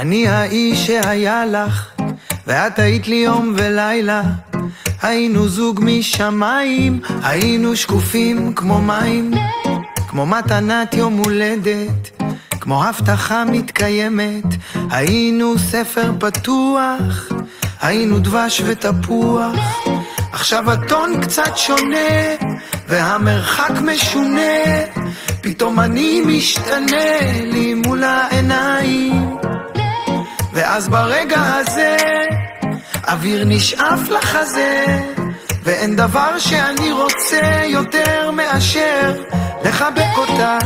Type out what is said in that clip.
אני האיש שהיה לך, ואת היית לי יום ולילה. היינו זוג משמיים, היינו שקופים כמו מים, כמו מתנת יום הולדת, כמו הבטחה מתקיימת. היינו ספר פתוח, היינו דבש ותפוח. עכשיו הטון קצת שונה, והמרחק משונה. פתאום אני משתנה לי מול העיניים, ואז ברגע הזה אוויר נשאף לחזה, ואין דבר שאני רוצה יותר מאשר לחבק אותך